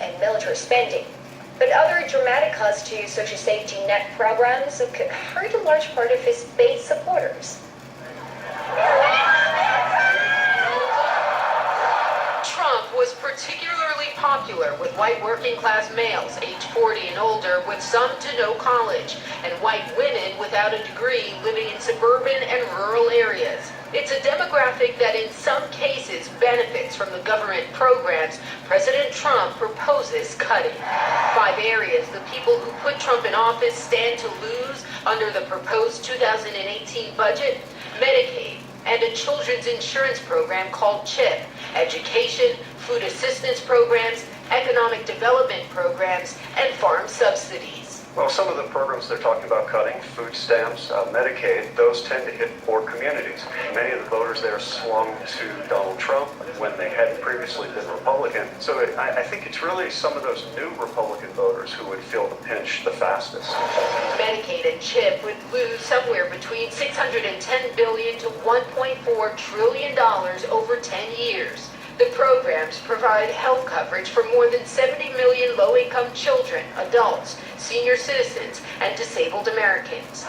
and military spending. But other dramatic cuts to social safety net programs could hurt a large part of his base supporters. Trump was particularly popular with white working-class males aged 40 and older with some to no college, and white women without a degree living in suburban and rural areas. It's a demographic that in some cases benefits from the government programs President Trump proposes cutting. 5 areas the people who put Trump in office stand to lose under the proposed 2018 budget: Medicaid and a children's insurance program called CHIP, education, food assistance programs, economic development programs, and farm subsidies. Well, some of the programs they're talking about cutting, food stamps, Medicaid, those tend to hit poor communities. Many of the voters there swung to Donald Trump when they hadn't previously been Republican. So I think it's really some of those new Republican voters who would feel the pinch the fastest. Medicaid and CHIP would lose somewhere between $610 billion to $1.4 trillion over 10 years. The programs provide health coverage for more than 70 million low-income children, adults, senior citizens, and disabled Americans.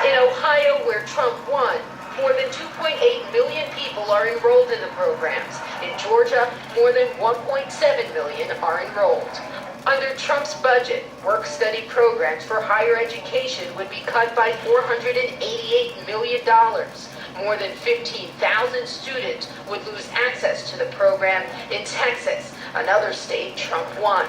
In Ohio, where Trump won, more than 2.8 million people are enrolled in the programs. In Georgia, more than 1.7 million are enrolled. Under Trump's budget, work-study programs for higher education would be cut by $488 million. More than 15,000 students would lose access to the program in Texas, another state Trump won.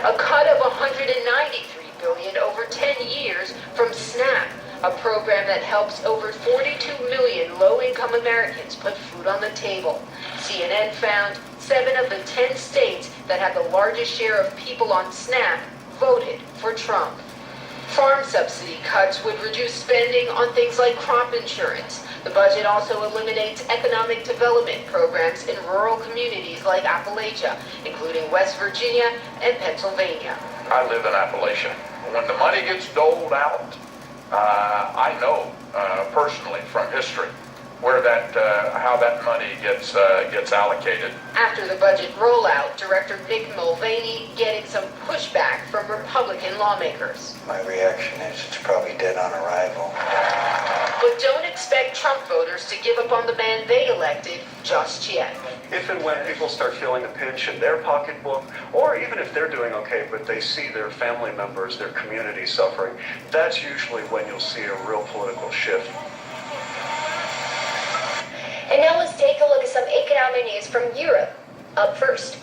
A cut of $193 billion over 10 years from SNAP, a program that helps over 42 million low-income Americans put food on the table. CNN found 7 of the 10 states that have the largest share of people on SNAP voted for Trump. Farm subsidy cuts would reduce spending on things like crop insurance. The budget also eliminates economic development programs in rural communities like Appalachia, including West Virginia and Pennsylvania. I live in Appalachia. When the money gets doled out, I know personally from history where how that money gets allocated. After the budget rollout, Director Mick Mulvaney getting some pushback from Republican lawmakers. My reaction is it's probably dead on arrival. But don't expect Trump voters to give up on the man they elected just yet. If and when people start feeling the pinch in their pocketbook, or even if they're doing okay, but they see their family members, their community suffering, that's usually when you'll see a real political shift. And now let's take a look at some economic news from Europe. Up first,